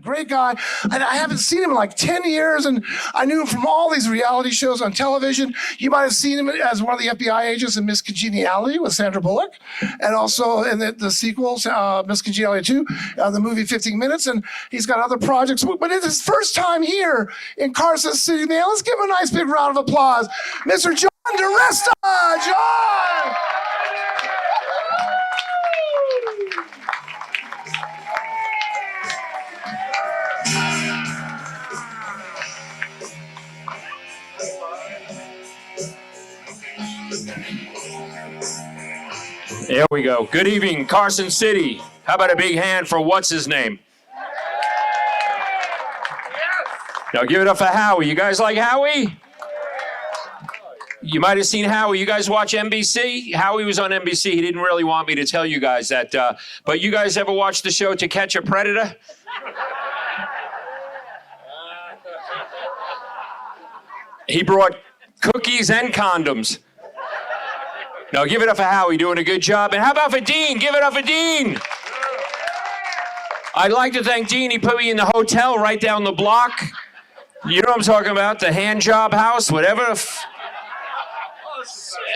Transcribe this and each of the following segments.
Great guy. And I haven't seen him in like 10 years, and I knew him from all these reality shows on television. You might have seen him as one of the FBI agents in Miss Congeniality with Sandra Bullock, and also in the sequel, Miss Congeniality 2, the movie 15 Minutes, and he's got other projects. But it's his first time here in Carson City, man. Let's give him a nice big round of applause. Mr. John DiResta! John! There we go. Good evening, Carson City. How about a big hand for what's his name? Now give it up for Howie. You guys like Howie? You might have seen Howie. You guys watch NBC? Howie was on NBC. He didn't really want me to tell you guys that. But you guys ever watch the show To Catch a Predator? He brought cookies and condoms. Now give it up for Howie, doing a good job. And how about for Dean? Give it up for Dean. I'd like to thank Dean. He put me in the hotel right down the block. You know what I'm talking about, the hand job house, whatever.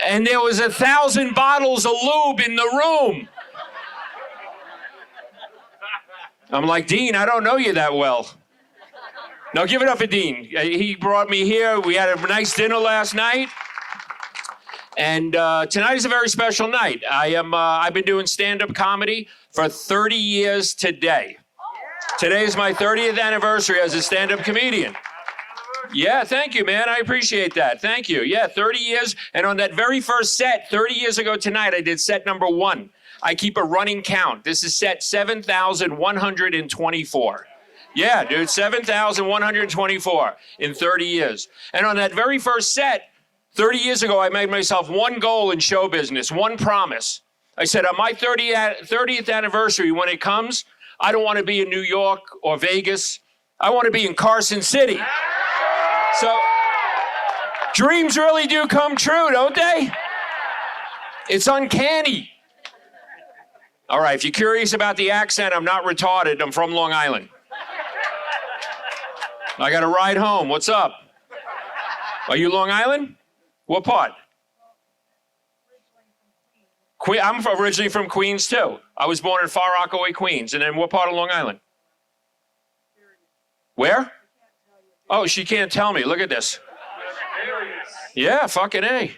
And there was 1,000 bottles of lube in the room. I'm like, Dean, I don't know you that well. Now give it up for Dean. He brought me here. We had a nice dinner last night. And tonight is a very special night. I've been doing stand-up comedy for 30 years today. Today is my 30th anniversary as a stand-up comedian. Yeah, thank you, man. I appreciate that. Thank you. Yeah, 30 years. And on that very first set, 30 years ago tonight, I did set number 1. I keep a running count. This is set 7,124. Yeah, dude, 7,124 in 30 years. And on that very first set, 30 years ago, I made myself one goal in show business, one promise. I said, on my 30th anniversary, when it comes, I don't want to be in New York or Vegas. I want to be in Carson City. So, dreams really do come true, don't they? It's uncanny. All right, if you're curious about the accent, I'm not retarded. I'm from Long Island. I got a ride home. What's up? Are you Long Island? What part? I'm originally from Queens, too. I was born in Far Rockaway, Queens. And then what part of Long Island? Where? Oh, she can't tell me. Look at this. Yeah, fucking A.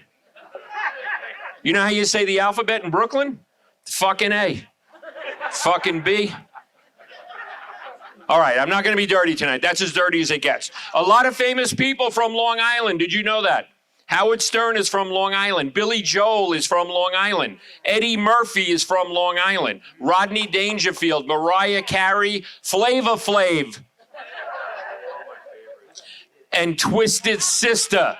You know how you say the alphabet in Brooklyn? Fucking A. Fucking B. All right, I'm not going to be dirty tonight. That's as dirty as it gets. A lot of famous people from Long Island. Did you know that? Howard Stern is from Long Island. Billy Joel is from Long Island. Eddie Murphy is from Long Island. Rodney Dangerfield, Mariah Carey, Flavor Flav, and Twisted Sister.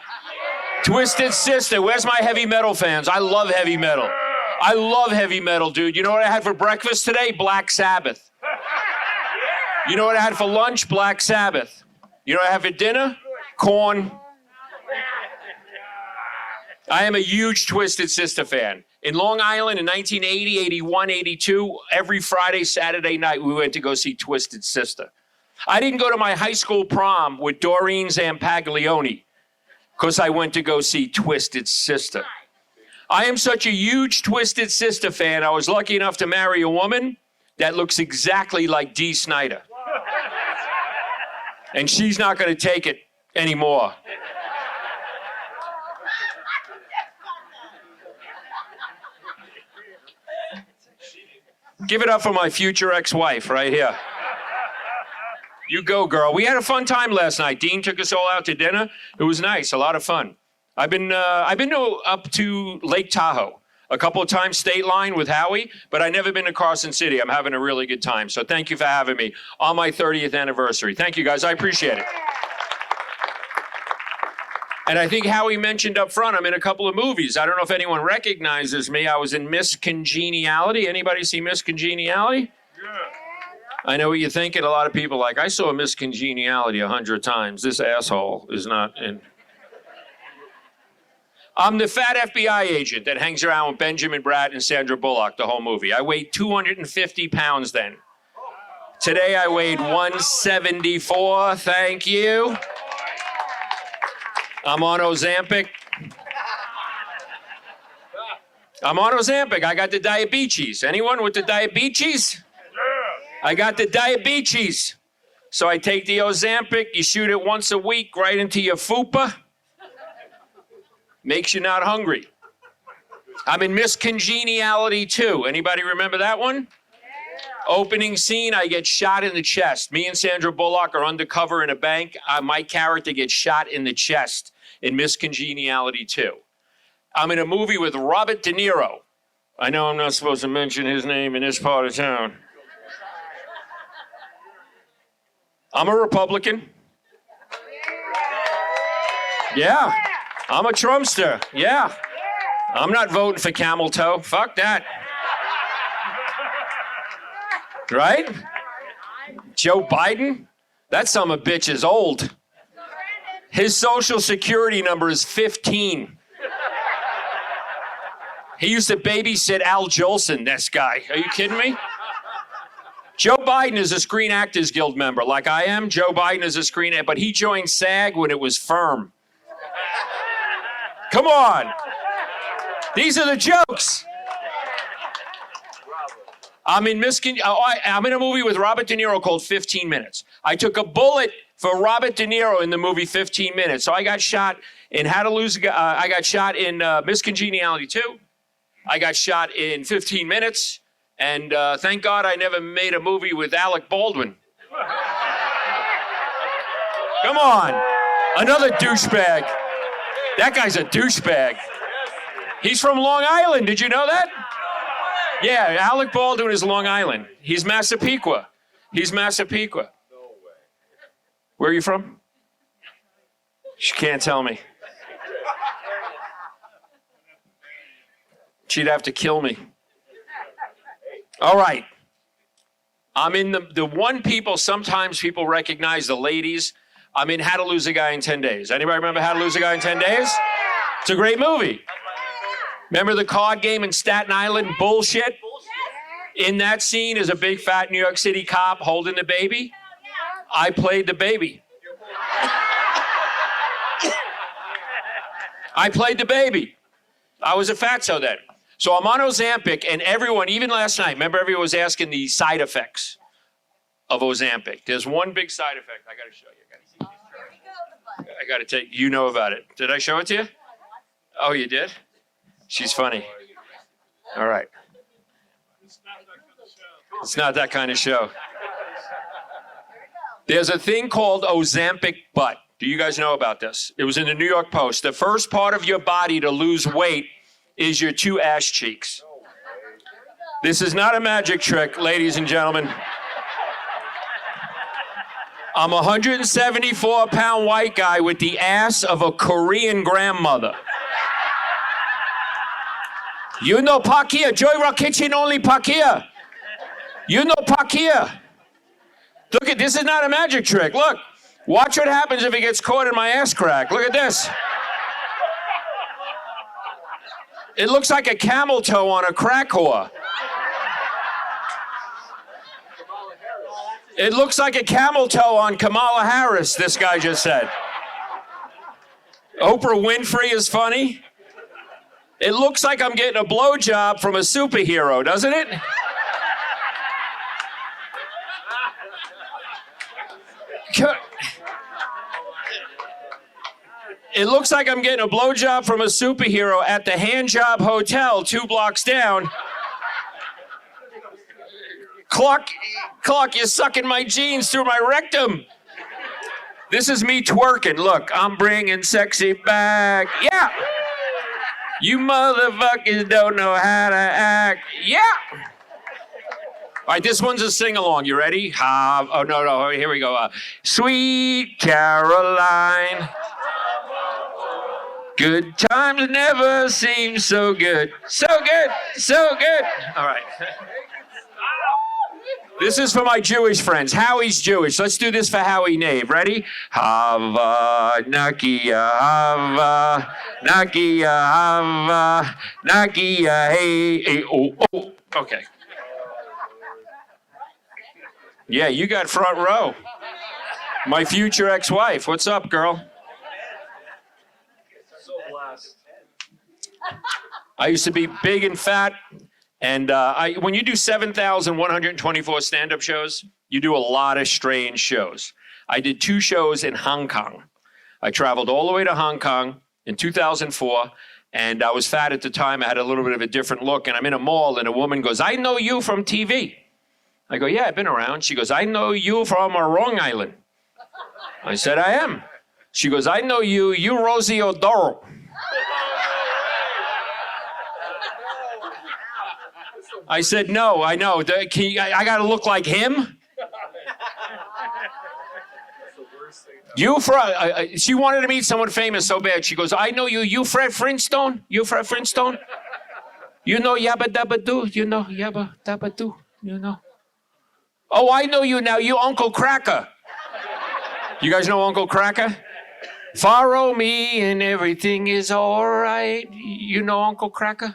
Twisted Sister. Where's my heavy metal fans? I love heavy metal. I love heavy metal, dude. You know what I had for breakfast today? Black Sabbath. You know what I had for lunch? Black Sabbath. You know what I had for dinner? Corn. I am a huge Twisted Sister fan. In Long Island in 1980, 81, 82, every Friday, Saturday night, we went to go see Twisted Sister. I didn't go to my high school prom with Doreen Zampaglione because I went to go see Twisted Sister. I am such a huge Twisted Sister fan, I was lucky enough to marry a woman that looks exactly like Dee Snider. And she's not going to take it anymore. Give it up for my future ex-wife right here. You go, girl. We had a fun time last night. Dean took us all out to dinner. It was nice, a lot of fun. I've been up to Lake Tahoe a couple of times, State Line with Howie, but I've never been to Carson City. I'm having a really good time. So thank you for having me on my 30th anniversary. Thank you, guys. I appreciate it. And I think Howie mentioned up front, I'm in a couple of movies. I don't know if anyone recognizes me. I was in Miss Congeniality. Anybody see Miss Congeniality? Yeah. I know what you're thinking. A lot of people like, I saw Miss Congeniality 100 times. This asshole is not in. I'm the fat FBI agent that hangs around with Benjamin Bratt and Sandra Bullock the whole movie. I weighed 250 pounds then. Today I weighed 174. Thank you. I'm on Ozempic. I got the diabetes. Anyone with the diabetes? I got the diabetes. So I take the Ozempic. You shoot it once a week right into your fupa. Makes you not hungry. I'm in Miss Congeniality 2. Anybody remember that one? Opening scene, I get shot in the chest. Me and Sandra Bullock are undercover in a bank. My character gets shot in the chest in Miss Congeniality 2. I'm in a movie with Robert De Niro. I know I'm not supposed to mention his name in this part of town. I'm a Republican. Yeah. I'm a Trumpster. Yeah. I'm not voting for Camel Toe. Fuck that. Right? Joe Biden? That son of a bitch is old. His social security number is 15. He used to babysit Al Jolson, this guy. Are you kidding me? Joe Biden is a Screen Actors Guild member, like I am. Joe Biden is a Screen Actors, but he joined SAG when it was firm. Come on. These are the jokes. I'm in a movie with Robert De Niro called 15 Minutes. I took a bullet for Robert De Niro in the movie 15 Minutes. So I got shot in How to Lose a Guy. I got shot in Miss Congeniality 2. I got shot in 15 Minutes. And thank God I never made a movie with Alec Baldwin. Come on. Another douchebag. That guy's a douchebag. He's from Long Island. Did you know that? Yeah, Alec Baldwin is Long Island. He's Massapequa. Where are you from? She can't tell me. She'd have to kill me. All right. I'm in the one sometimes people recognize the ladies. I'm in How to Lose a Guy in 10 Days. Anybody remember How to Lose a Guy in 10 Days? It's a great movie. Remember the card game in Staten Island? Bullshit. In that scene is a big fat New York City cop holding the baby. I played the baby. I was a fatso then. So I'm on Ozempic, and everyone, even last night, remember everyone was asking the side effects of Ozempic. There's one big side effect. I got to show you. I got to take, you know about it. Did I show it to you? Oh, you did? She's funny. All right. It's not that kind of show. There's a thing called Ozempic butt. Do you guys know about this? It was in the New York Post. The first part of your body to lose weight is your two ass cheeks. This is not a magic trick, ladies and gentlemen. I'm a 174-pound white guy with the ass of a Korean grandmother. You know park here. Joy Rock Kitchen only park here. You know park here. Look at this is not a magic trick. Look. Watch what happens if he gets caught in my ass crack. Look at this. It looks like a camel toe on a crack whore. It looks like a camel toe on Kamala Harris, this guy just said. Oprah Winfrey is funny. It looks like I'm getting a blowjob from a superhero, doesn't it? It looks like I'm getting a blowjob from a superhero at the Handjob Hotel 2 blocks down. Clark, you're sucking my jeans through my rectum. This is me twerking. Look, I'm bringing sexy back. Yeah. You motherfuckers don't know how to act. Yeah. All right, this one's a sing-along. You ready? Oh, no. Here we go. Sweet Caroline. Good times never seem so good. So good. All right. This is for my Jewish friends. Howie's Jewish. Let's do this for Howie Nave. Ready? Hava, Nakia, Hava, Nakia, Hava, Nakia, hey, oh. Okay. Yeah, you got front row. My future ex-wife. What's up, girl? So blessed. I used to be big and fat, and when you do 7,124 stand-up shows, you do a lot of strange shows. I did 2 shows in Hong Kong. I traveled all the way to Hong Kong in 2004, and I was fat at the time. I had a little bit of a different look, and I'm in a mall, and a woman goes, "I know you from TV." I go, "Yeah, I've been around." She goes, "I know you from Long Island." I said, "I am." She goes, "I know you Rosie O'Donnell." I said, "No, I know. I got to look like him?" She wanted to meet someone famous so bad. She goes, "I know you. You Fred Flintstone? You Fred Flintstone? You know Yabba Dabba Doo? You know Yabba Dabba Doo? You know? Oh, I know you now. You Uncle Cracker. You guys know Uncle Cracker? Follow me and everything is all right. You know Uncle Cracker?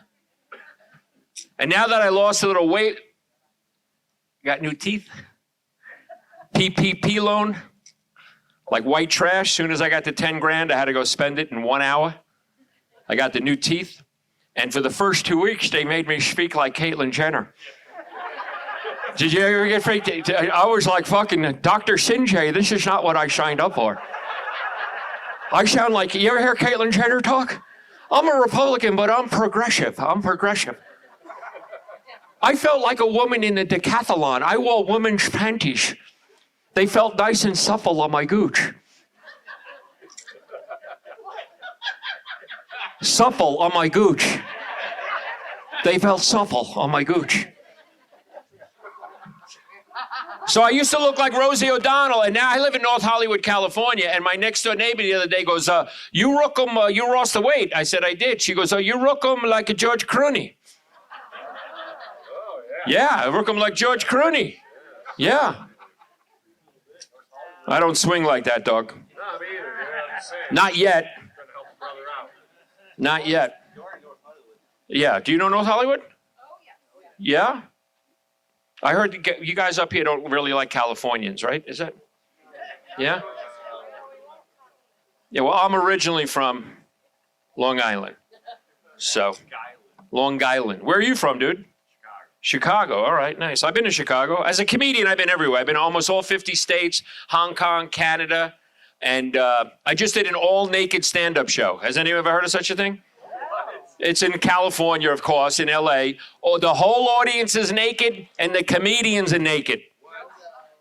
And now that I lost a little weight, got new teeth, PPP loan, like white trash. Soon as I got to 10 grand, I had to go spend it in 1 hour. I got the new teeth. And for the first 2 weeks, they made me speak like Caitlyn Jenner. Did you ever get freaked? I was like fucking Dr. Sinjay. This is not what I signed up for. I sound like, you ever hear Caitlyn Jenner talk? I'm a Republican, but I'm progressive. I'm progressive. I felt like a woman in the decathlon. I wore women's panties. They felt nice and supple on my gooch. Supple on my gooch. They felt supple on my gooch. So I used to look like Rosie O'Donnell, and now I live in North Hollywood, California, and my next door neighbor the other day goes, you rook 'em, you lost the weight. I said, I did. She goes, "Oh, you rook 'em like a George Clooney." Oh, yeah. Yeah, I rook 'em like George Clooney. Yeah. I don't swing like that, dog. No, me either. Yeah, I'm saying. Not yet. Trying to help a brother out. Not yet. Yeah. Do you know North Hollywood? Oh, yeah. Yeah? I heard you guys up here don't really like Californians, right? Is that? Yeah? Yeah, well, I'm originally from Long Island. So, Long Island. Where are you from, dude? Chicago. All right, nice. I've been to Chicago. As a comedian, I've been everywhere. I've been to almost all 50 states, Hong Kong, Canada, and I just did an all-naked stand-up show. Has anyone ever heard of such a thing? It's in California, of course, in LA. Oh, the whole audience is naked, and the comedians are naked.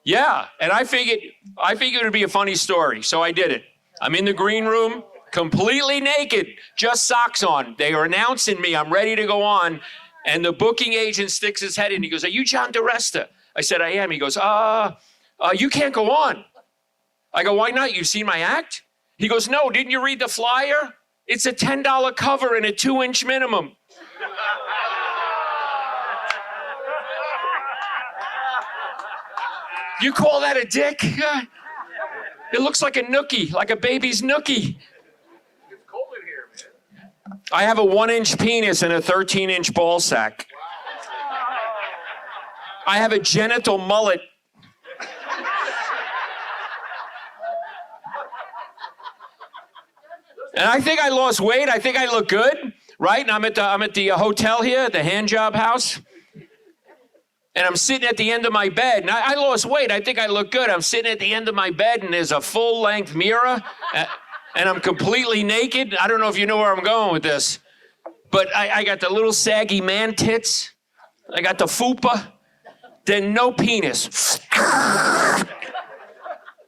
Yeah, and I figured it would be a funny story, so I did it. I'm in the green room, completely naked, just socks on. They are announcing me. I'm ready to go on. And the booking agent sticks his head in. He goes, "Are you John DiResta?" I said, "I am." He goes, you can't go on." I go, "Why not? You've seen my act?" He goes, "No, didn't you read the flyer? It's a $10 cover and a 2-inch minimum." You call that a dick? It looks like a nookie, like a baby's nookie. It's cold in here, man. I have a 1-inch penis and a 13-inch ball sack. I have a genital mullet. And I think I lost weight. I think I look good, right? And I'm at the hotel here, the hand job house. And I'm sitting at the end of my bed. And I lost weight. I think I look good. I'm sitting at the end of my bed, and there's a full-length mirror. And I'm completely naked. I don't know if you know where I'm going with this. But I got the little saggy man tits. I got the fupa. Then no penis.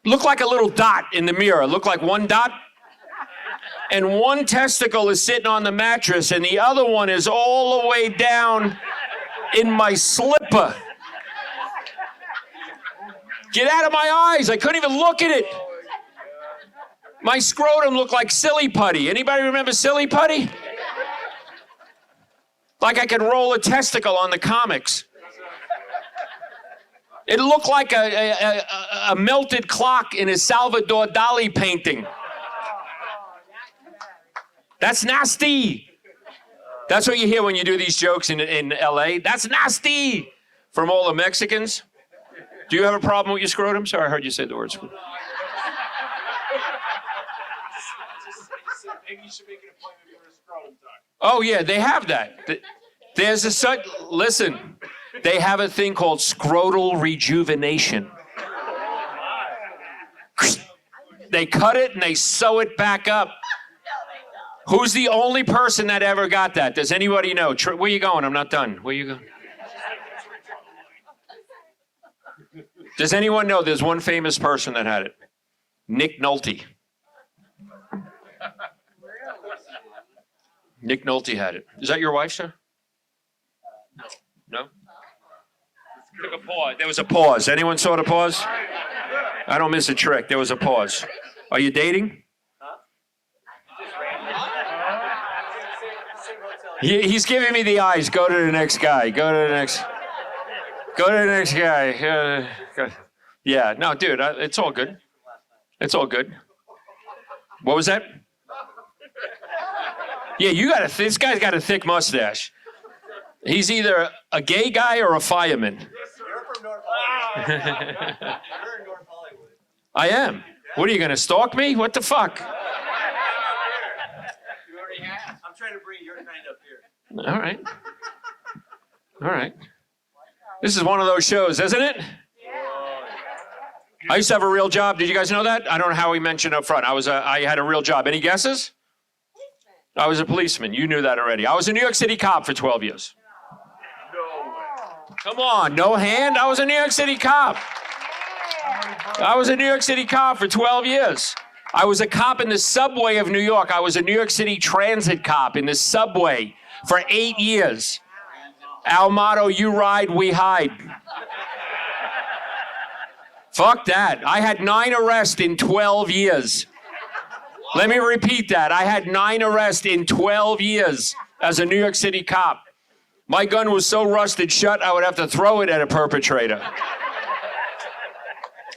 Look like a little dot in the mirror. Look like one dot. And one testicle is sitting on the mattress, and the other one is all the way down in my slipper. Get out of my eyes. I couldn't even look at it. My scrotum looked like Silly Putty. Anybody remember Silly Putty? Like I could roll a testicle on the comics. It looked like a melted clock in a Salvador Dali painting. That's nasty. That's what you hear when you do these jokes in LA. That's nasty from all the Mexicans. Do you have a problem with your scrotum? Sorry, I heard you say the word scrotum. Maybe you should make an appointment for a scrotum talk. Oh, yeah, they have that. There's a such. Listen, they have a thing called scrotal rejuvenation. They cut it and they sew it back up. Who's the only person that ever got that? Does anybody know? Where you going? I'm not done. Where you going? Does anyone know there's one famous person that had it? Nick Nolte. Nick Nolte had it. Is that your wife, sir? No? Took a pause. There was a pause. Anyone saw the pause? I don't miss a trick. There was a pause. Are you dating? He's giving me the eyes. Go to the next guy. Go to the next guy. Yeah, no, dude, it's all good. It's all good. What was that? Yeah, this guy's got a thick mustache. He's either a gay guy or a fireman. You're from North Hollywood. You're in North Hollywood. I am. What are you gonna stalk me? What the fuck? You already have. I'm trying to bring your kind up here. All right. All right. This is one of those shows, isn't it? I used to have a real job. Did you guys know that? I don't know how we mentioned up front. I had a real job. Any guesses? I was a policeman. You knew that already. I was a New York City cop for 12 years. No way. Come on, no hand. I was a New York City cop. I was a New York City cop for 12 years. I was a cop in the subway of New York. I was a New York City transit cop in the subway for 8 years. Our motto, you ride, we hide. Fuck that. I had 9 arrests in 12 years. Let me repeat that. I had 9 arrests in 12 years as a New York City cop. My gun was so rusted shut, I would have to throw it at a perpetrator.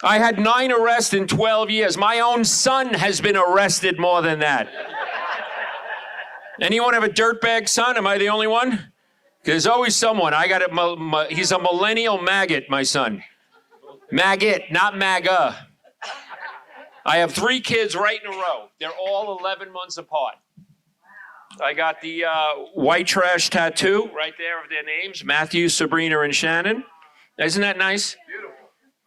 I had 9 arrests in 12 years. My own son has been arrested more than that. Anyone have a dirtbag son? Am I the only one? There's always someone. I got it. He's a millennial maggot, my son. Maggot, not MAGA. I have 3 kids right in a row. They're all 11 months apart. I got the white trash tattoo right there of their names, Matthew, Sabrina, and Shannon. Isn't that nice? Beautiful.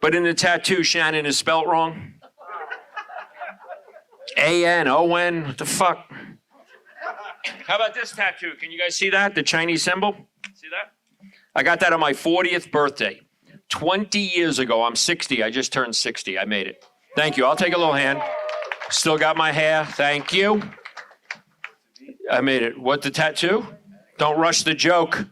But in the tattoo, Shannon is spelt wrong. A-N-O-N, what the fuck? How about this tattoo? Can you guys see that? The Chinese symbol? See that? I got that on my 40th birthday. 20 years ago. I'm 60. I just turned 60. I made it. Thank you. I'll take a little hand. Still got my hair. Thank you. I made it. What, the tattoo? Don't rush the joke.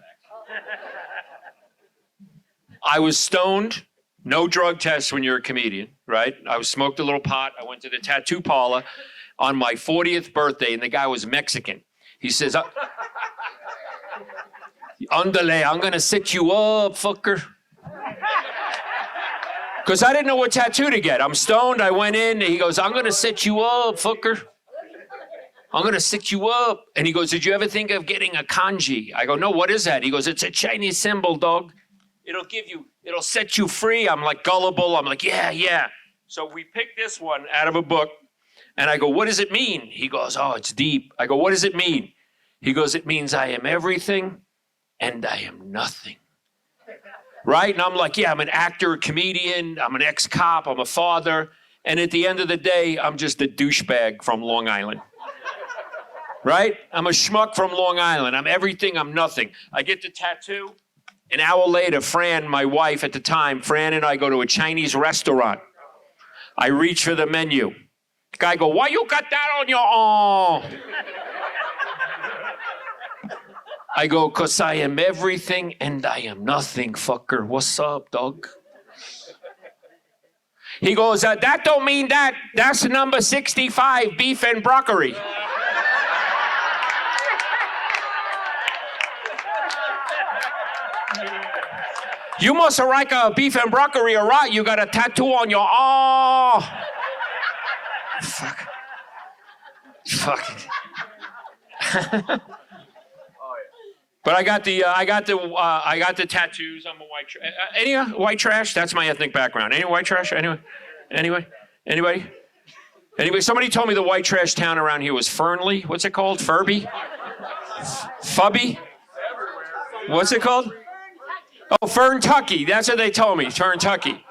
I was stoned. No drug tests when you're a comedian, right? I smoked a little pot. I went to the tattoo parlor on my 40th birthday, and the guy was Mexican. He says, Andale, I'm going to set you up, fucker. Because I didn't know what tattoo to get. I'm stoned. I went in. And he goes, I'm going to set you up, fucker. I'm going to set you up. And he goes, did you ever think of getting a kanji? I go, no, what is that? He goes, it's a Chinese symbol, dog. It'll set you free. I'm like gullible. I'm like, yeah. So we picked this one out of a book. And I go, what does it mean? He goes, oh, it's deep. I go, what does it mean? He goes, it means I am everything and I am nothing. Right? And I'm like, yeah, I'm an actor, comedian, I'm an ex-cop, I'm a father. And at the end of the day, I'm just a douchebag from Long Island. Right? I'm a schmuck from Long Island. I'm everything, I'm nothing. I get the tattoo. An hour later, Fran, my wife at the time, Fran and I go to a Chinese restaurant. I reach for the menu. The guy go, why you got that on your arm? I go, because I am everything and I am nothing, fucker. What's up, dog? He goes, that don't mean that. That's number 65, beef and broccoli. You must have like a beef and broccoli a lot. You got a tattoo on your arm. Fuck. But I got the tattoos. I'm a white trash. Any white trash? That's my ethnic background. Any white trash? Anybody? Somebody told me the white trash town around here was Fernley. What's it called? Furby? Fubby? What's it called? Oh, Ferntucky. That's what they told me. Ferntucky.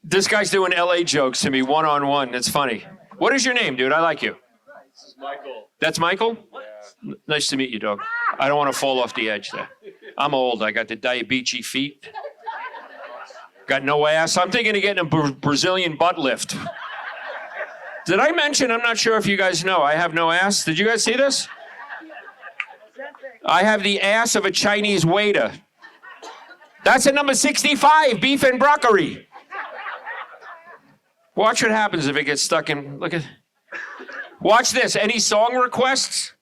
This guy's doing LA jokes to me one-on-one. It's funny. What is your name, dude? I like you. This is Michael. That's Michael? Yeah. Nice to meet you, dog. I don't want to fall off the edge there. I'm old. I got the diabetes feet. Got no ass. I'm thinking of getting a Brazilian butt lift. Did I mention, I'm not sure if you guys know, I have no ass? Did you guys see this? I have the ass of a Chinese waiter. That's a number 65, beef and broccoli. Watch what happens if it gets stuck in, look at, watch this. Any song requests?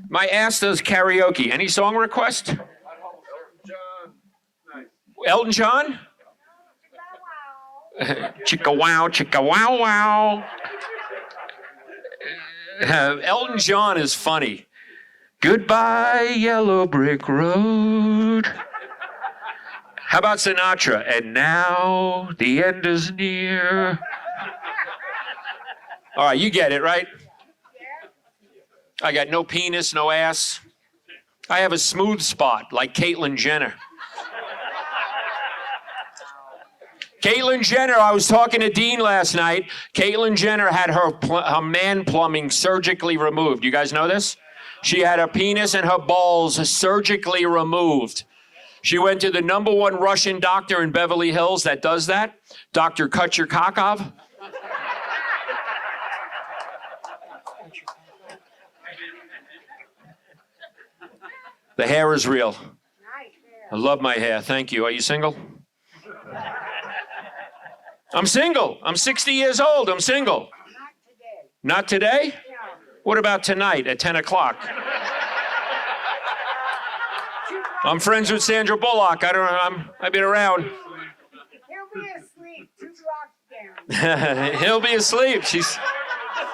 My ass does karaoke. Any song request? Elton John? Chicka wow, chicka wow wow. Elton John is funny. Goodbye, yellow brick road. How about Sinatra? And now the end is near. All right, you get it, right? I got no penis, no ass. I have a smooth spot like Caitlyn Jenner. Caitlyn Jenner, I was talking to Dean last night. Caitlyn Jenner had her man plumbing surgically removed. You guys know this? She had her penis and her balls surgically removed. She went to the #1 Russian doctor in Beverly Hills that does that, Dr. Kutcherkakov. The hair is real. I love my hair. Thank you. Are you single? I'm single. I'm 60 years old. I'm single. Not today. Not today? No. What about tonight at 10 o'clock? I'm friends with Sandra Bullock. I've been around. He'll be asleep. 2 blocks down. He'll be asleep. She's. That'll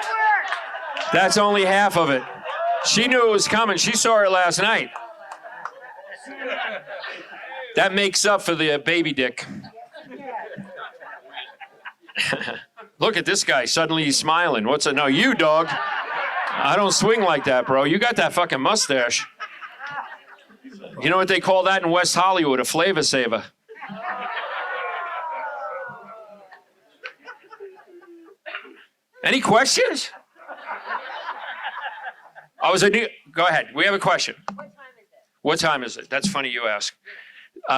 work. That's only half of it. She knew it was coming. She saw it last night. That makes up for the baby dick. Look at this guy. Suddenly he's smiling. No, you, dog. I don't swing like that, bro. You got that fucking mustache. You know what they call that in West Hollywood? A flavor saver. Any questions? Go ahead. We have a question. What time is it? That's funny you ask.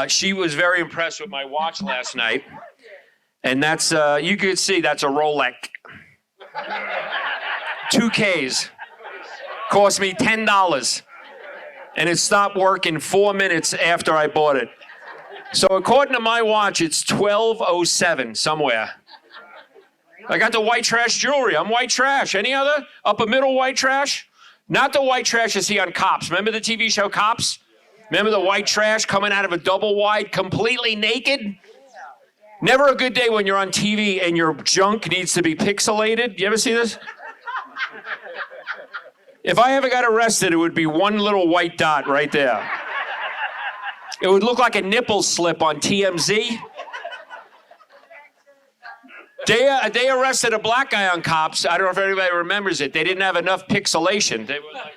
She was very impressed with my watch last night. And that's, you could see that's a Rolex. 2 Ks. Cost me $10. And it stopped working 4 minutes after I bought it. So according to my watch, it's 12:07 somewhere. I got the white trash jewelry. I'm white trash. Any other upper middle white trash? Not the white trash you see on Cops. Remember the TV show Cops? Remember the white trash coming out of a double wide, completely naked? Never a good day when you're on TV and your junk needs to be pixelated. You ever see this? If I ever got arrested, it would be one little white dot right there. It would look like a nipple slip on TMZ. They arrested a black guy on Cops. I don't know if anybody remembers it. They didn't have enough pixelation. They were like,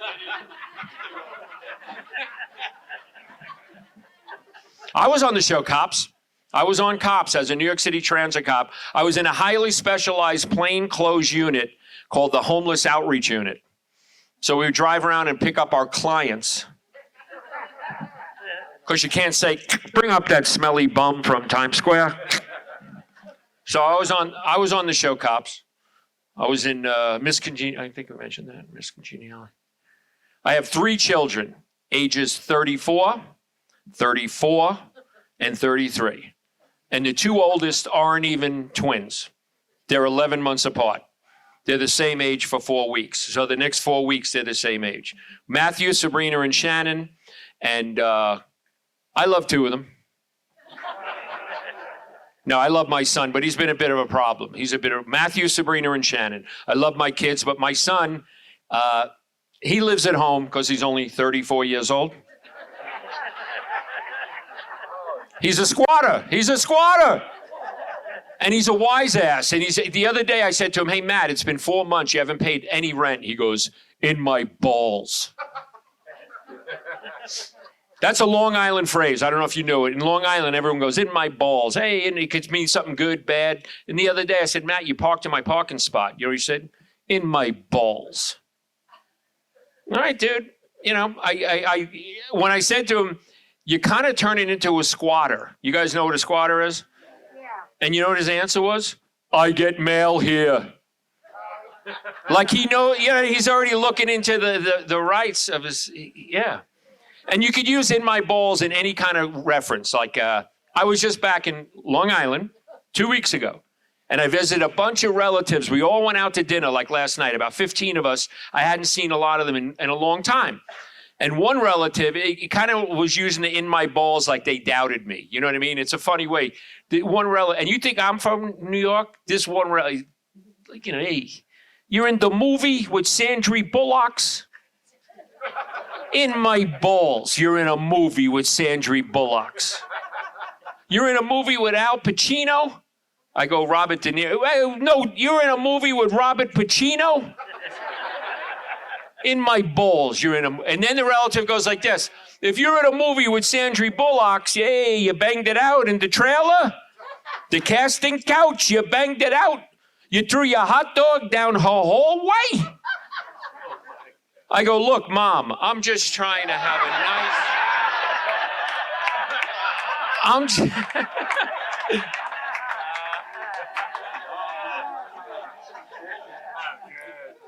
I was on the show Cops. I was on Cops as a New York City transit cop. I was in a highly specialized plainclothes unit called the Homeless Outreach Unit. So we would drive around and pick up our clients. Because you can't say, bring up that smelly bum from Times Square. So I was on the show Cops. I was in Miss Congeniality. I think I mentioned that, Miss Congeniality. I have 3 children, ages 34, 34, and 33. And the 2 oldest aren't even twins. They're 11 months apart. They're the same age for 4 weeks. So the next 4 weeks, they're the same age. Matthew, Sabrina, and Shannon. And I love 2 of them. No, I love my son, but he's been a bit of a problem. He's a bit of Matthew, Sabrina, and Shannon. I love my kids, but my son, he lives at home because he's only 34 years old. He's a squatter. He's a squatter. And he's a wise ass. And the other day I said to him, hey, Matt, it's been 4 months. You haven't paid any rent. He goes, in my balls. That's a Long Island phrase. I don't know if you know it. In Long Island, everyone goes, in my balls. Hey, and it could mean something good, bad. And the other day I said, Matt, you parked in my parking spot. You know what he said? In my balls. All right, dude. You know, when I said to him, you're kind of turning into a squatter. You guys know what a squatter is? Yeah. And you know what his answer was? I get mail here. Like he's already looking into the rights of his, yeah. And you could use in my balls in any kind of reference. Like I was just back in Long Island 2 weeks ago, and I visited a bunch of relatives. We all went out to dinner like last night, about 15 of us. I hadn't seen a lot of them in a long time. And one relative, it kind of was using the in my balls like they doubted me. You know what I mean? It's a funny way. The one relative, and you think I'm from New York? This one relative, like, you know, hey, you're in the movie with Sandra Bullock's? In my balls, you're in a movie with Sandra Bullock's. You're in a movie with Al Pacino? I go, Robert De Niro. No, you're in a movie with Robert Pacino? In my balls, you're in a... And then the relative goes like this. If you're in a movie with Sandra Bullock's, yay, you banged it out in the trailer? The casting couch, you banged it out? You threw your hot dog down her hallway? I go, look, Mom, I'm just trying to have a nice...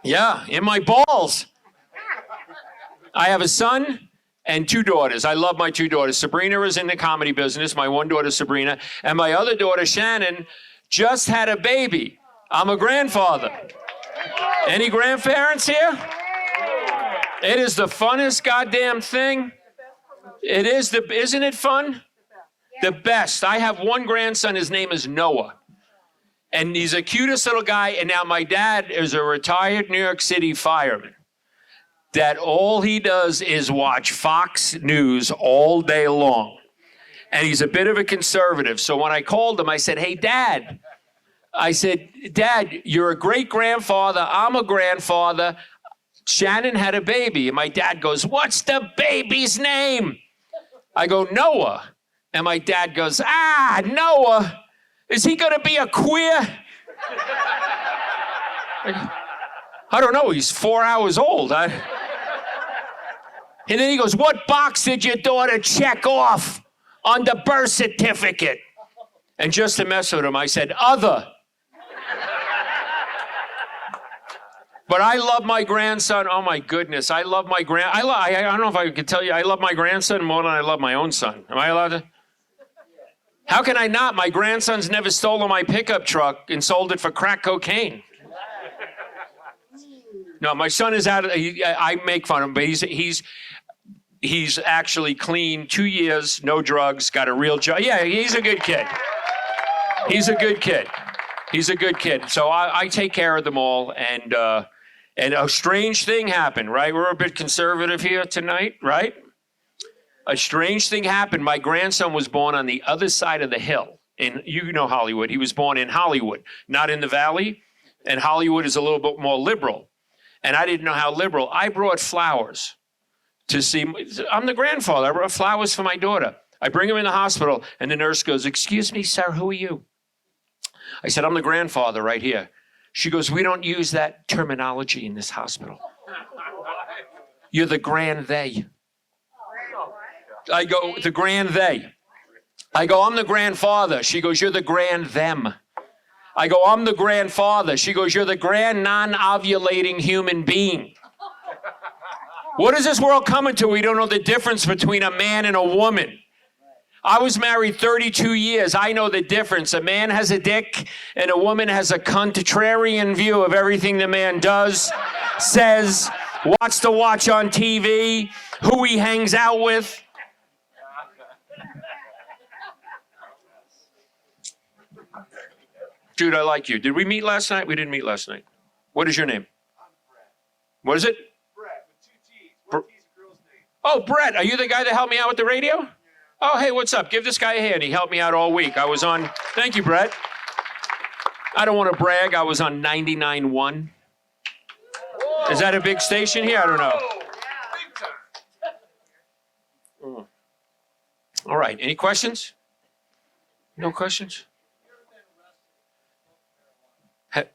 Yeah, in my balls. I have a son and 2 daughters. I love my 2 daughters. Sabrina is in the comedy business. My one daughter, Sabrina. And my other daughter, Shannon, just had a baby. I'm a grandfather. Any grandparents here? It is the funnest goddamn thing. It is isn't it fun? The best. I have one grandson. His name is Noah. And he's the cutest little guy. And now my dad is a retired New York City fireman. That all he does is watch Fox News all day long. And he's a bit of a conservative. So when I called him, I said, hey, Dad. I said, Dad, you're a great-grandfather. I'm a grandfather. Shannon had a baby. And my dad goes, what's the baby's name? I go, Noah. And my dad goes, Noah. Is he going to be a queer? I don't know. He's 4 hours old. And then he goes, what box did your daughter check off on the birth certificate? And just to mess with him, I said, other. But I love my grandson. Oh, my goodness. I love my I don't know if I could tell you, I love my grandson more than I love my own son. Am I allowed to? How can I not? My grandson's never stolen my pickup truck and sold it for crack cocaine. No, my son is out of, I make fun of him, but he's actually clean, 2 years, no drugs, got a real job. Yeah, he's a good kid. He's a good kid. He's a good kid. So I take care of them all. And a strange thing happened, right? We're a bit conservative here tonight, right? A strange thing happened. My grandson was born on the other side of the hill. You know Hollywood. He was born in Hollywood, not in the Valley. And Hollywood is a little bit more liberal. And I didn't know how liberal. I brought flowers to see. I'm the grandfather. I brought flowers for my daughter. I bring him in the hospital, and the nurse goes, excuse me, sir, who are you? I said, I'm the grandfather right here. She goes, we don't use that terminology in this hospital. You're the grand they. I go, the grand they. I go, I'm the grandfather. She goes, you're the grand them. I go, I'm the grandfather. She goes, you're the grand non-ovulating human being. What is this world coming to? We don't know the difference between a man and a woman. I was married 32 years. I know the difference. A man has a dick and a woman has a contrarian view of everything the man does, says, wants to watch on TV, who he hangs out with. Dude, I like you. Did we meet last night? We didn't meet last night. What is your name? I'm Brett. What is it? Brett with 2 T's. One T's a girl's name. Oh, Brett, are you the guy that helped me out with the radio? Oh, hey, what's up? Give this guy a hand. He helped me out all week. I was on, thank you, Brett. I don't want to brag. I was on 99.1. Is that a big station here? I don't know. Big time. Oh. All right, any questions? No questions? That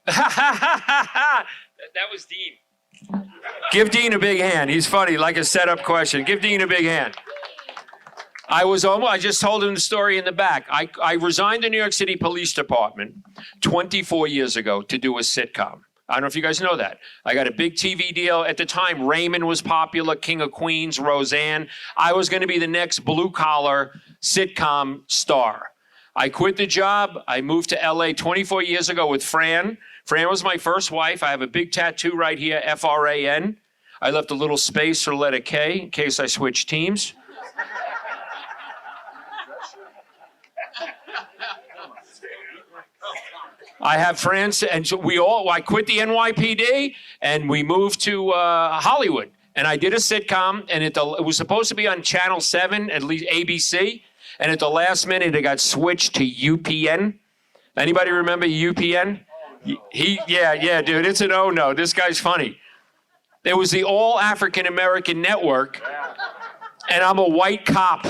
was Dean. Give Dean a big hand. He's funny, like a setup question. Give Dean a big hand. I just told him the story in the back. I resigned the New York City Police Department 24 years ago to do a sitcom. I don't know if you guys know that. I got a big TV deal. At the time, Raymond was popular, King of Queens, Roseanne. I was going to be the next blue-collar sitcom star. I quit the job. I moved to LA 24 years ago with Fran. Fran was my first wife. I have a big tattoo right here, F-R-A-N. I left a little space for the letter K in case I switch teams. I have friends, and so I quit the NYPD, and we moved to Hollywood. And I did a sitcom, and it was supposed to be on Channel 7, at least ABC, and at the last minute, it got switched to UPN. Anybody remember UPN? Yeah, dude, it's an oh-no. This guy's funny. It was the all-African-American network, and I'm a white cop.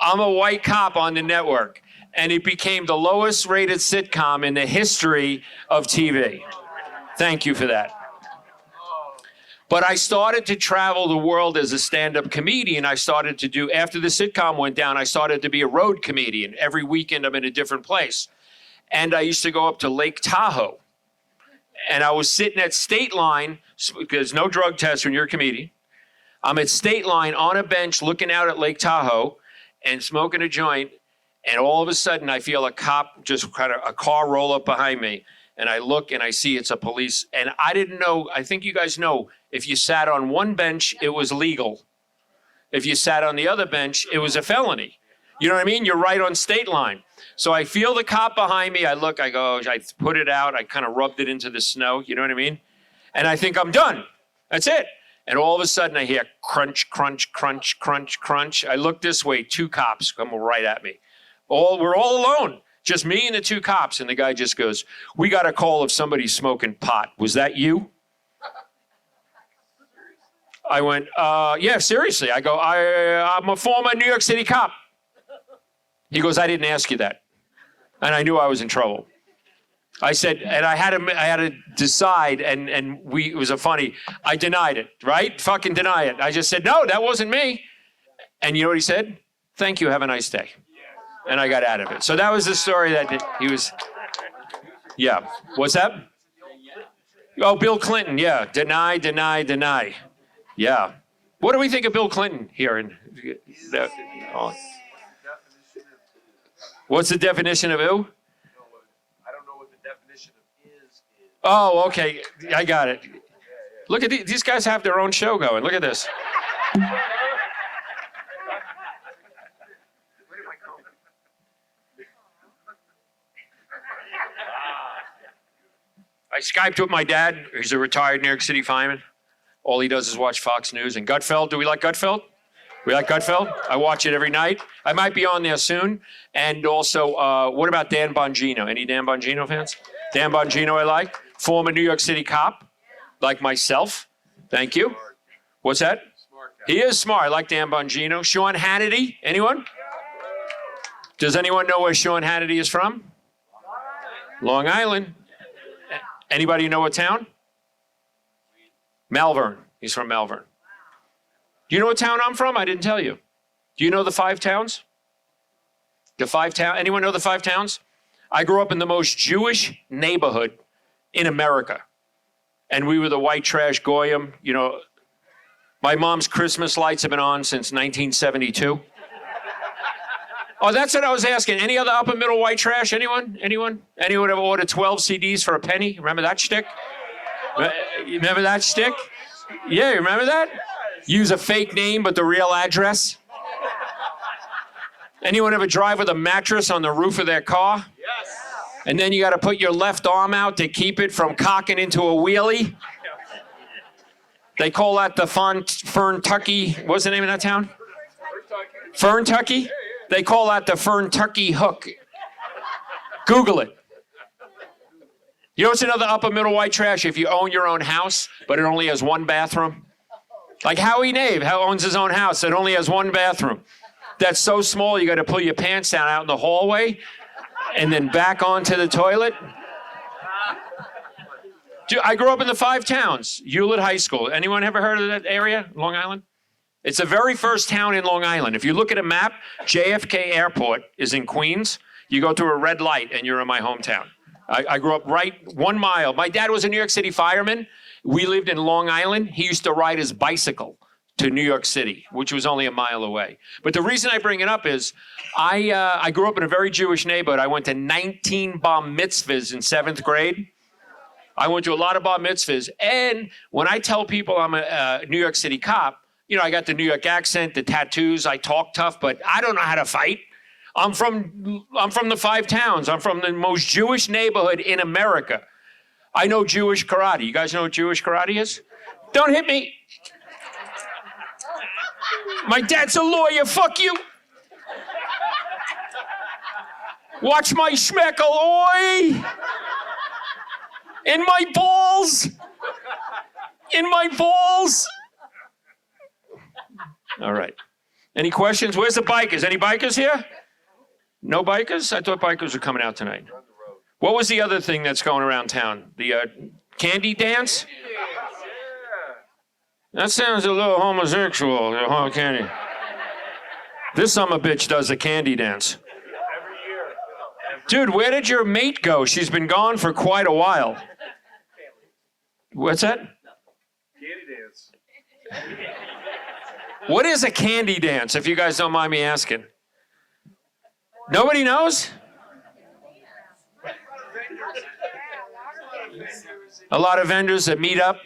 I'm a white cop on the network. And it became the lowest rated sitcom in the history of TV. Thank you for that. But I started to travel the world as a stand-up comedian. After the sitcom went down, I started to be a road comedian. Every weekend I'm in a different place. And I used to go up to Lake Tahoe. And I was sitting at State Line, because no drug test when you're a comedian. I'm at State Line on a bench looking out at Lake Tahoe and smoking a joint. And all of a sudden, I feel a cop, a car roll up behind me. And I look and I see it's a police. And I didn't know, I think you guys know, if you sat on one bench, it was legal. If you sat on the other bench, it was a felony. You know what I mean? You're right on State Line. So I feel the cop behind me. I look, I go, I put it out. I kind of rubbed it into the snow. You know what I mean? And I think I'm done. That's it. And all of a sudden, I hear crunch, crunch, crunch, crunch, crunch. I look this way, 2 cops come right at me. We're all alone, just me and the 2 cops. And the guy just goes, "We got a call of somebody smoking pot. Was that you?" I went, yeah, seriously. I go, I'm a former New York City cop. He goes, "I didn't ask you that." And I knew I was in trouble. I said, and I had to decide, and it was I denied it, right? Fucking deny it. I just said, "No, that wasn't me." And you know what he said? "Thank you, have a nice day." And I got out of it. So that was the story that he was, yeah. What's that? Oh, Bill Clinton, yeah. Deny. Yeah. What do we think of Bill Clinton here? What's the definition of who? I don't know what the definition of is. Oh, okay. I got it. Look at these guys have their own show going. Look at this. I Skyped with my dad. He's a retired New York City fireman. All he does is watch Fox News. And Gutfeld, do we like Gutfeld? We like Gutfeld? I watch it every night. I might be on there soon. And also, what about Dan Bongino? Any Dan Bongino fans? Dan Bongino I like. Former New York City cop, like myself. Thank you. What's that? He is smart. I like Dan Bongino. Sean Hannity. Anyone? Does anyone know where Sean Hannity is from? Long Island. Anybody know what town? Malvern. He's from Malvern. Do you know what town I'm from? I didn't tell you. Do you know the 5 towns? Anyone know the 5 towns? I grew up in the most Jewish neighborhood in America. And we were the white trash Goyim. You know, my mom's Christmas lights have been on since 1972. Oh, that's what I was asking. Any other upper middle white trash? Anyone? Anyone ever order 12 CDs for a penny? Remember that shtick? Remember that shtick? Yeah, you remember that? Use a fake name but the real address? Anyone ever drive with a mattress on the roof of their car? Yes. And then you got to put your left arm out to keep it from cocking into a wheelie. They call that the Ferntucky. What's the name of that town? Ferntucky. They call that the Ferntucky hook. Google it. You know what's another upper middle white trash? If you own your own house, but it only has one bathroom. Like Howie Nave, how owns his own house. It only has one bathroom. That's so small, you got to pull your pants down out in the hallway and then back onto the toilet. Dude, I grew up in the 5 towns, Hewlett High School. Anyone ever heard of that area, Long Island? It's the very first town in Long Island. If you look at a map, JFK Airport is in Queens. You go through a red light and you're in my hometown. I grew up right 1 mile. My dad was a New York City fireman. We lived in Long Island. He used to ride his bicycle to New York City, which was only a mile away. But the reason I bring it up is I grew up in a very Jewish neighborhood. I went to 19 bar mitzvahs in 7th grade. I went to a lot of bar mitzvahs. And when I tell people I'm a New York City cop, you know, I got the New York accent, the tattoos, I talk tough, but I don't know how to fight. I'm from the 5 towns. I'm from the most Jewish neighborhood in America. I know Jewish karate. You guys know what Jewish karate is? Don't hit me. My dad's a lawyer, fuck you. Watch my schmeckle, oi! In my balls! In my balls! All right. Any questions? Where's the bikers? Any bikers here? No bikers? I thought bikers were coming out tonight. What was the other thing that's going around town? The candy dance? That sounds a little homosexual, the whole candy. This sumbitch does a candy dance. Dude, where did your mate go? She's been gone for quite a while. What's that? Candy dance. What is a candy dance, if you guys don't mind me asking? Nobody knows? A lot of vendors that meet up.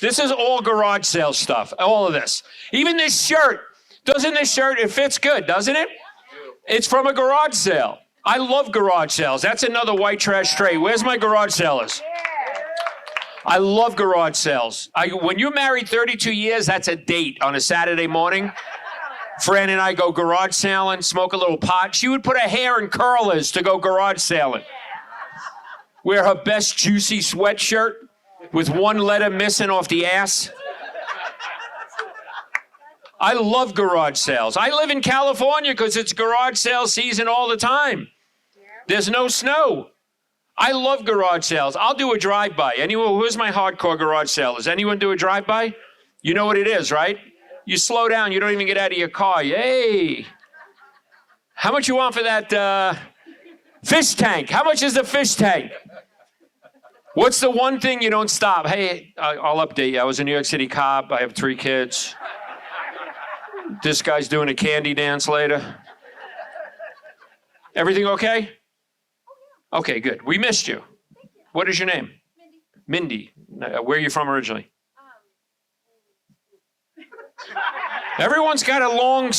This is all garage sale stuff, all of this. Even this shirt. Doesn't this shirt, it fits good, doesn't it? It's from a garage sale. I love garage sales. That's another white trash tray. Where's my garage sellers? I love garage sales. When you're married 32 years, that's a date on a Saturday morning. Fran and I go garage sailing, smoke a little pot. She would put her hair in curlers to go garage sailing. Wear her best juicy sweatshirt with one letter missing off the ass. I love garage sales. I live in California because it's garage sale season all the time. There's no snow. I love garage sales. I'll do a drive-by. Anyone, who's my hardcore garage sale? Does anyone do a drive-by? You know what it is, right? You slow down. You don't even get out of your car. Hey, how much you want for that fish tank? How much is the fish tank? What's the one thing you don't stop? Hey, I'll update you. I was a New York City cop. I have 3 kids. This guy's doing a candy dance later. Everything okay? Okay, good. We missed you. What is your name? Mindy. Mindy. Where are you from originally? Everyone's got a long...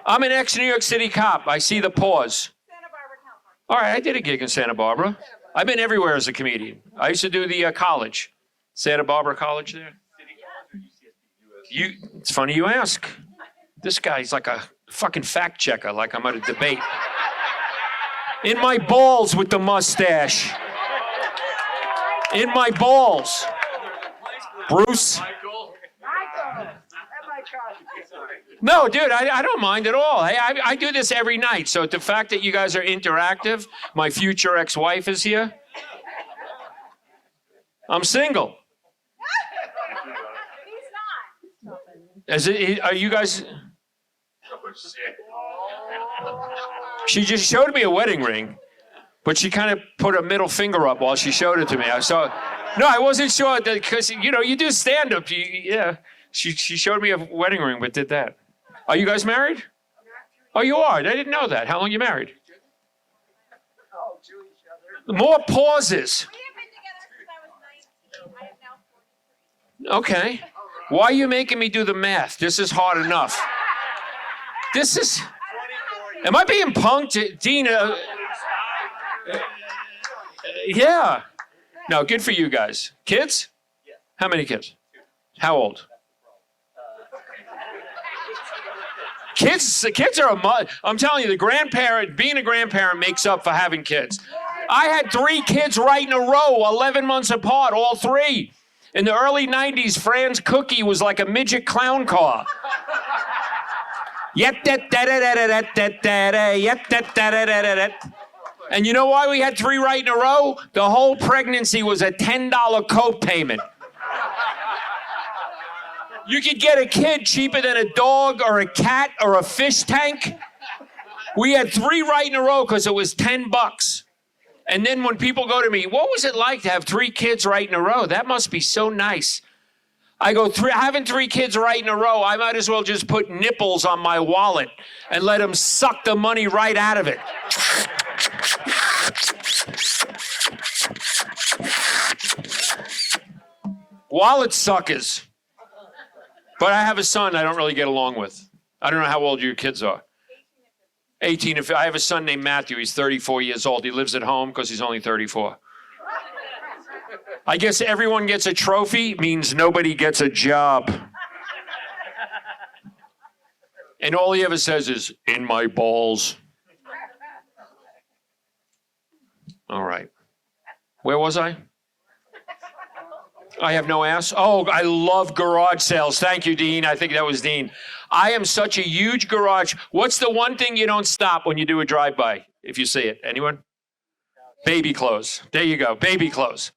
I'm an ex-New York City cop. I see the pause. Santa Barbara, California. All right, I did a gig in Santa Barbara. I've been everywhere as a comedian. I used to do the college. Santa Barbara College there. It's funny you ask. This guy's like a fucking fact checker, like I'm at a debate. In my balls with the mustache. In my balls. Bruce. Michael. No, dude, I don't mind at all. Hey, I do this every night. So the fact that you guys are interactive, my future ex-wife is here. I'm single. He's not. Are you guys... She just showed me a wedding ring, but she kind of put her middle finger up while she showed it to me. No, I wasn't sure that because, you know, you do stand-up. Yeah. She showed me a wedding ring, but did that. Are you guys married? Oh, you are? I didn't know that. How long you married? Oh, to each other. More pauses. We have been together since I was 19. I am now 43. Okay. Why are you making me do the math? This is hard enough. This is... Am I being punked? Dina... Yeah. No, good for you guys. Kids? How many kids? How old? Kids are I'm telling you, being a grandparent makes up for having kids. I had 3 kids right in a row, 11 months apart, all 3. In the early 90s, Fran's cookie was like a midget clown car. And you know why we had 3 right in a row? The whole pregnancy was a $10 co-payment. You could get a kid cheaper than a dog or a cat or a fish tank. We had 3 right in a row because it was $10. And then when people go to me, what was it like to have 3 kids right in a row? That must be so nice. I go, having 3 kids right in a row, I might as well just put nipples on my wallet and let them suck the money right out of it. Wallet suckers. But I have a son I don't really get along with. I don't know how old your kids are. 18. I have a son named Matthew. He's 34 years old. He lives at home because he's only 34. I guess everyone gets a trophy means nobody gets a job. And all he ever says is, in my balls. All right. Where was I? I have no ass. Oh, I love garage sales. Thank you, Dean. I think that was Dean. I am such a huge garage. What's the one thing you don't stop when you do a drive-by, if you see it? Anyone? Baby clothes. There you go. Baby clothes.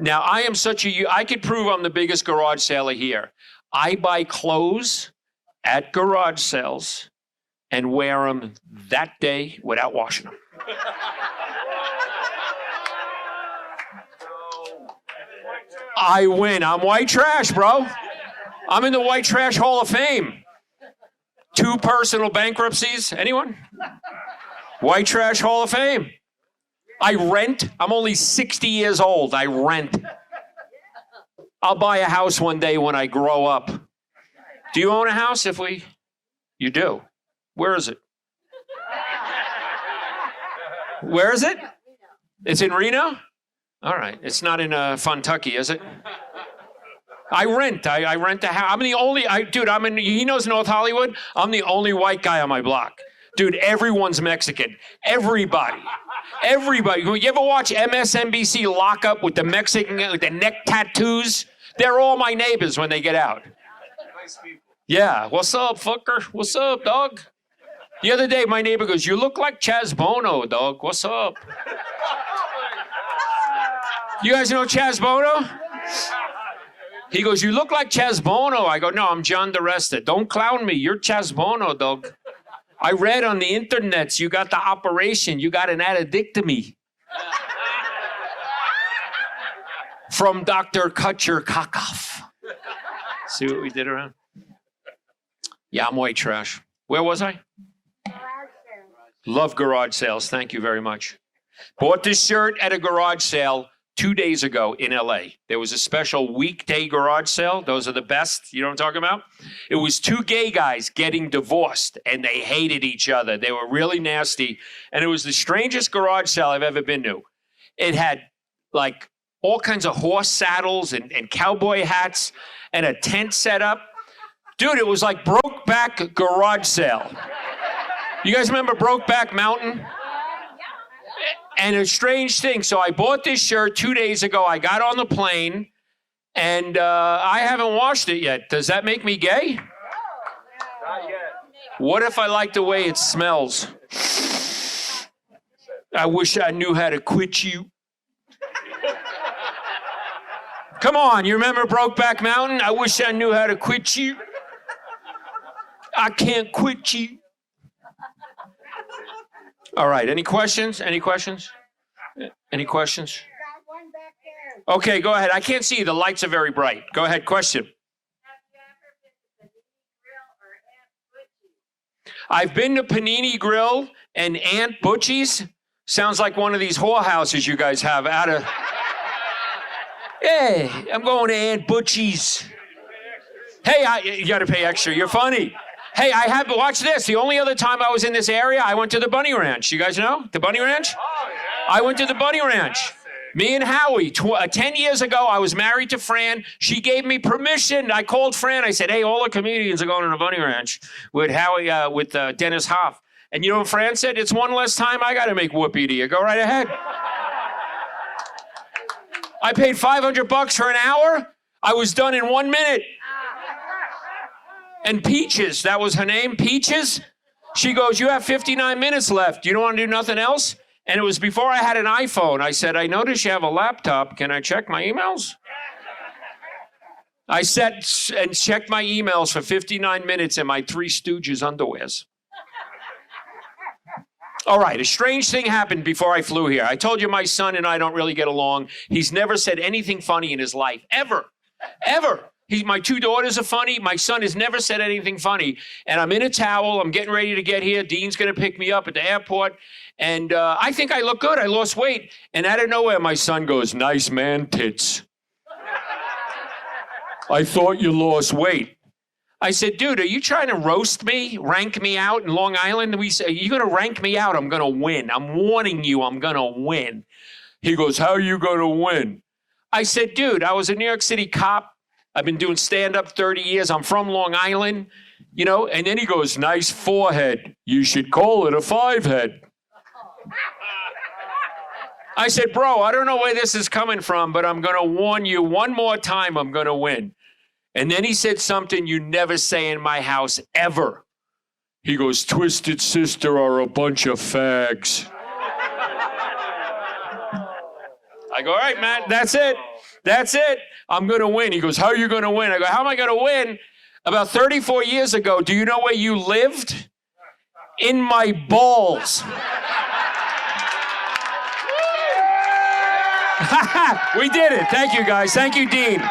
Now, I could prove I'm the biggest garage seller here. I buy clothes at garage sales and wear them that day without washing them. I win. I'm white trash, bro. I'm in the white trash Hall of Fame. 2 personal bankruptcies. Anyone? White trash Hall of Fame. I rent. I'm only 60 years old. I rent. I'll buy a house one day when I grow up. Do you own a house? You do. Where is it? Where is it? It's in Reno? All right. It's not in Funtucky, is it? I rent. I rent a house. I'm the only, he knows North Hollywood. I'm the only white guy on my block. Dude, everyone's Mexican. Everybody. You ever watch MSNBC Lockup with the Mexican, with the neck tattoos? They're all my neighbors when they get out. Nice people. Yeah. What's up, fucker? What's up, dog? The other day, my neighbor goes, you look like Chaz Bono, dog. What's up? You guys know Chaz Bono? He goes, you look like Chaz Bono. I go, no, I'm John DiResta. Don't clown me. You're Chaz Bono, dog. I read on the internet, you got the operation. You got an addictomy. From Dr. Cut Your Cock Off. See what we did around? Yeah, I'm white trash. Where was I? Love garage sales. Thank you very much. Bought this shirt at a garage sale 2 days ago in LA. There was a special weekday garage sale. Those are the best. You know what I'm talking about? It was 2 gay guys getting divorced, and they hated each other. They were really nasty. And it was the strangest garage sale I've ever been to. It had, like, all kinds of horse saddles and cowboy hats and a tent set up. Dude, it was like Brokeback garage sale. You guys remember Brokeback Mountain? And a strange thing, so I bought this shirt 2 days ago. I got on the plane, and I haven't washed it yet. Does that make me gay? Not yet. What if I like the way it smells? I wish I knew how to quit you. Come on, you remember Brokeback Mountain? I wish I knew how to quit you. I can't quit you. All right, any questions? Any questions? Any questions? Got one back there. Okay, go ahead. I can't see you. The lights are very bright. Go ahead, question. I've been to Panini Grill and Aunt Butchie's. Sounds like one of these whorehouses you guys have out of... Hey, I'm going to Aunt Butchie's. Hey, you got to pay extra. You're funny. Hey, watch this. The only other time I was in this area, I went to the Bunny Ranch. You guys know the Bunny Ranch? Oh, yeah. I went to the Bunny Ranch. Me and Howie, 10 years ago, I was married to Fran. She gave me permission. I called Fran. I said, hey, all the comedians are going to the Bunny Ranch with Howie, with Dennis Hoff. And you know what Fran said? It's one less time I got to make whoopee to you. Go right ahead. I paid $500 for an hour. I was done in 1 minute. And Peaches, that was her name, Peaches. She goes, you have 59 minutes left. You don't want to do nothing else? And it was before I had an iPhone. I said, I notice you have a laptop. Can I check my emails? I sat and checked my emails for 59 minutes in my Three Stooges underwears. All right, a strange thing happened before I flew here. I told you my son and I don't really get along. He's never said anything funny in his life, ever, ever. My two daughters are funny. My son has never said anything funny. And I'm in a towel. I'm getting ready to get here. Dean's going to pick me up at the airport. And I think I look good. I lost weight. And out of nowhere, my son goes, nice man tits. I thought you lost weight. I said, dude, are you trying to roast me, rank me out in Long Island? We say, you're going to rank me out. I'm going to win. I'm warning you, I'm going to win. He goes, how are you going to win? I said, dude, I was a New York City cop. I've been doing stand-up 30 years. I'm from Long Island, you know? And then he goes, nice forehead. You should call it a 5-head. I said, bro, I don't know where this is coming from, but I'm going to warn you one more time, I'm going to win. And then he said something you never say in my house, ever. He goes, Twisted Sister are a bunch of fags. I go, all right, man, that's it. That's it. I'm going to win. He goes, how are you going to win? I go, how am I going to win? About 34 years ago, do you know where you lived? In my balls. We did it. Thank you, guys. Thank you, Dean.